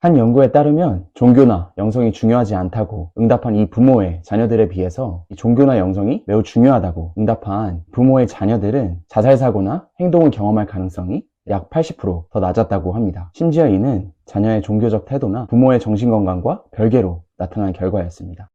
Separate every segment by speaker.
Speaker 1: 한 연구에 따르면 종교나 영성이 중요하지 않다고 응답한 이 부모의 자녀들에 비해서 이 종교나 영성이 매우 중요하다고 응답한 부모의 자녀들은 자살사고나 행동을 경험할 가능성이 약 80%더 낮았다고 합니다. 심지어 이는 자녀의 종교적 태도나 부모의 정신건강과 별개로 나타난 결과였습니다.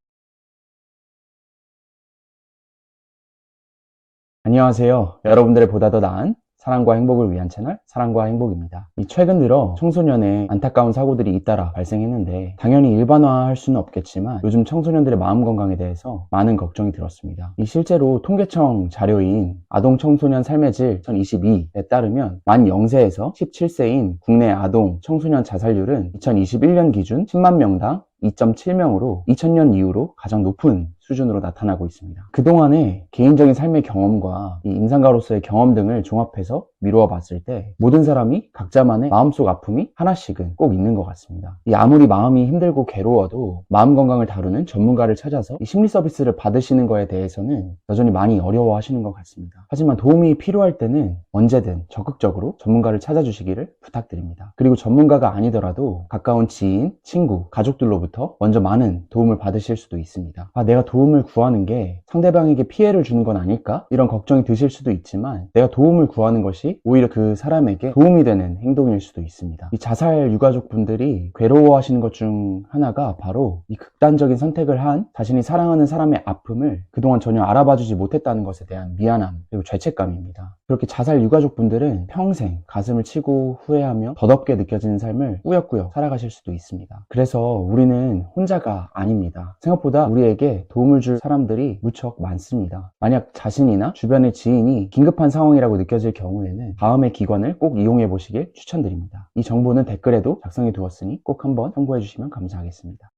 Speaker 1: 안녕하세요. 여러분들의 보다 더 나은 사랑과 행복을 위한 채널 사랑과 행복입니다. 최근 들어 청소년의 안타까운 사고들이 잇따라 발생했는데 당연히 일반화할 수는 없겠지만 요즘 청소년들의 마음 건강에 대해서 많은 걱정이 들었습니다. 실제로 통계청 자료인 아동 청소년 삶의 질 2022에 따르면 만 0세에서 17세인 국내 아동 청소년 자살률은 2021년 기준 10만 명당 2.7명으로 2000년 이후로 가장 높은 수준으로 나타나고 있습니다. 그동안의 개인적인 삶의 경험과 이 임상가로서의 경험 등을 종합해서 미루어 봤을 때 모든 사람이 각자만의 마음속 아픔이 하나씩은 꼭 있는 것 같습니다. 아무리 마음이 힘들고 괴로워도 마음 건강을 다루는 전문가를 찾아서 이 심리 서비스를 받으시는 거에 대해서는 여전히 많이 어려워하시는 것 같습니다. 하지만 도움이 필요할 때는 언제든 적극적으로 전문가를 찾아주시기를 부탁드립니다. 그리고 전문가가 아니더라도 가까운 지인, 친구, 가족들로부터 먼저 많은 도움을 받으실 수도 있습니다. 내가 도움을 구하는 게 상대방에게 피해를 주는 건 아닐까? 이런 걱정이 드실 수도 있지만 내가 도움을 구하는 것이 오히려 그 사람에게 도움이 되는 행동일 수도 있습니다. 자살 유가족분들이 괴로워하시는 것 중 하나가 바로 이 극단적인 선택을 한 자신이 사랑하는 사람의 아픔을 그동안 전혀 알아봐주지 못했다는 것에 대한 미안함 그리고 죄책감입니다. 그렇게 자살 유가족분들은 평생 가슴을 치고 후회하며 덧없게 느껴지는 삶을 꾸역꾸역 살아가실 수도 있습니다. 그래서 우리는 혼자가 아닙니다. 생각보다 우리에게 도움을 줄 사람들이 무척 많습니다. 만약 자신이나 주변의 지인이 긴급한 상황이라고 느껴질 경우에는 다음의 기관을 꼭 이용해 보시길 추천드립니다. 이 정보는 댓글에도 작성해 두었으니 꼭 한번 참고해 주시면 감사하겠습니다.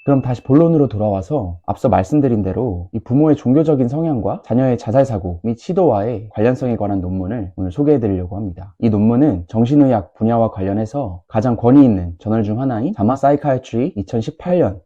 Speaker 1: 그럼 다시 본론으로 돌아와서 앞서 말씀드린 대로 이 부모의 종교적인 성향과 자녀의 자살사고 및 시도와의 관련성에 관한 논문을 오늘 소개해 드리려고 합니다. 이 논문은 정신의학 분야와 관련해서 가장 권위 있는 저널 중 하나인 자마 사이카이트리 2018년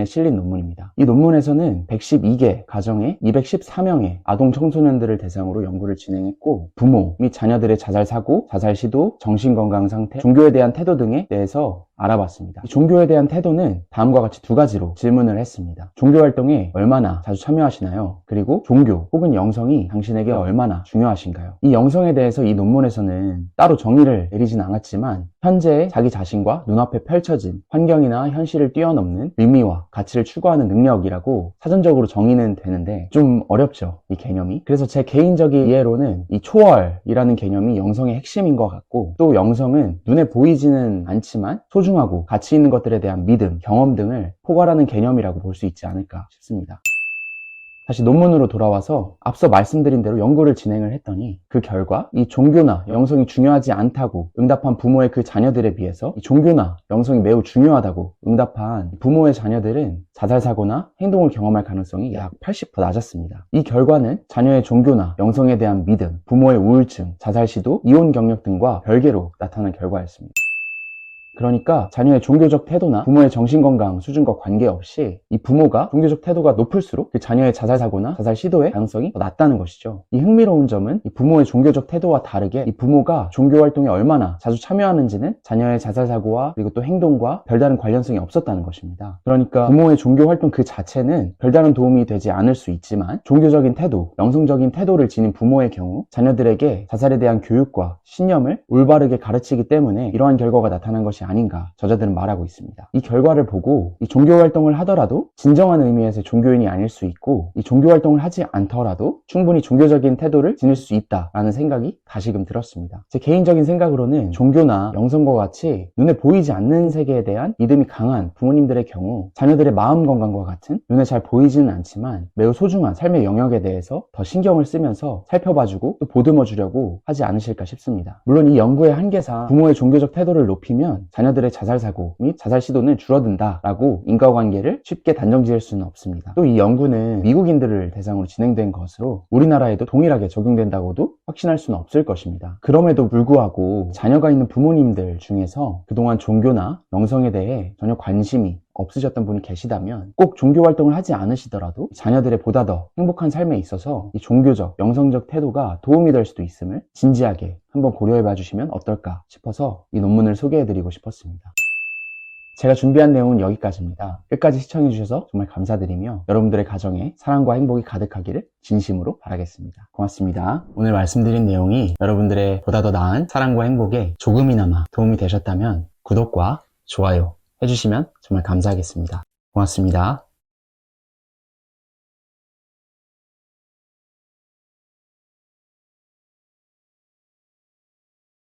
Speaker 1: 실린 논문입니다. 이 논문에서는 112개 가정의 214명의 아동 청소년들을 대상으로 연구를 진행했고 부모 및 자녀들의 자살 사고, 자살 시도, 정신건강 상태, 종교에 대한 태도 등에 대해서 알아봤습니다. 종교에 대한 태도는 다음과 같이 두 가지로 질문을 했습니다. 종교 활동에 얼마나 자주 참여하시나요? 그리고 종교 혹은 영성이 당신에게 얼마나 중요하신가요? 이 영성에 대해서 이 논문에서는 따로 정의를 내리진 않았지만 현재 자기 자신과 눈앞에 펼쳐진 환경이나 현실을 뛰어넘는 의미와 가치를 추구하는 능력이라고 사전적으로 정의는 되는데 좀 어렵죠, 이 개념이. 그래서 제 개인적인 이해로는 이 초월이라는 개념이 영성의 핵심인 것 같고 또 영성은 눈에 보이지는 않지만 소중하고 가치 있는 것들에 대한 믿음, 경험 등을 포괄하는 개념이라고 볼 수 있지 않을까 싶습니다. 다시 논문으로 돌아와서 앞서 말씀드린 대로 연구를 진행을 했더니 그 결과 이 종교나 영성이 중요하지 않다고 응답한 부모의 그 자녀들에 비해서 이 종교나 영성이 매우 중요하다고 응답한 부모의 자녀들은 자살사고나 행동을 경험할 가능성이 약 80% 낮았습니다. 이 결과는 자녀의 종교나 영성에 대한 믿음, 부모의 우울증, 자살 시도, 이혼 경력 등과 별개로 나타난 결과였습니다. 그러니까 자녀의 종교적 태도나 부모의 정신건강 수준과 관계없이 이 부모가 종교적 태도가 높을수록 그 자녀의 자살사고나 자살 시도의 가능성이 더 낮다는 것이죠. 이 흥미로운 점은 이 부모의 종교적 태도와 다르게 이 부모가 종교 활동에 얼마나 자주 참여하는지는 자녀의 자살사고와 그리고 또 행동과 별다른 관련성이 없었다는 것입니다. 그러니까 부모의 종교 활동 그 자체는 별다른 도움이 되지 않을 수 있지만 종교적인 태도, 영성적인 태도를 지닌 부모의 경우 자녀들에게 자살에 대한 교육과 신념을 올바르게 가르치기 때문에 이러한 결과가 나타난 것이 아닌가 저자들은 말하고 있습니다. 이 결과를 보고 이 종교 활동을 하더라도 진정한 의미에서 종교인이 아닐 수 있고 이 종교 활동을 하지 않더라도 충분히 종교적인 태도를 지닐 수 있다라는 생각이 다시금 들었습니다. 제 개인적인 생각으로는 종교나 영성과 같이 눈에 보이지 않는 세계에 대한 믿음이 강한 부모님들의 경우 자녀들의 마음 건강과 같은 눈에 잘 보이지는 않지만 매우 소중한 삶의 영역에 대해서 더 신경을 쓰면서 살펴봐주고 또 보듬어주려고 하지 않으실까 싶습니다. 물론 이 연구의 한계상 부모의 종교적 태도를 높이면 자녀들의 자살 사고 및 자살 시도는 줄어든다라고 인과관계를 쉽게 단정지을 수는 없습니다. 또 이 연구는 미국인들을 대상으로 진행된 것으로 우리나라에도 동일하게 적용된다고도 확신할 수는 없을 것입니다. 그럼에도 불구하고 자녀가 있는 부모님들 중에서 그동안 종교나 영성에 대해 전혀 관심이 없으셨던 분이 계시다면 꼭 종교 활동을 하지 않으시더라도 자녀들의 보다 더 행복한 삶에 있어서 이 종교적, 영성적 태도가 도움이 될 수도 있음을 진지하게 한번 고려해 봐 주시면 어떨까 싶어서 이 논문을 소개해 드리고 싶었습니다. 제가 준비한 내용은 여기까지입니다. 끝까지 시청해 주셔서 정말 감사드리며 여러분들의 가정에 사랑과 행복이 가득하기를 진심으로 바라겠습니다. 고맙습니다. 오늘 말씀드린 내용이 여러분들의 보다 더 나은 사랑과 행복에 조금이나마 도움이 되셨다면 구독과 좋아요 해주시면 정말 감사하겠습니다. 고맙습니다.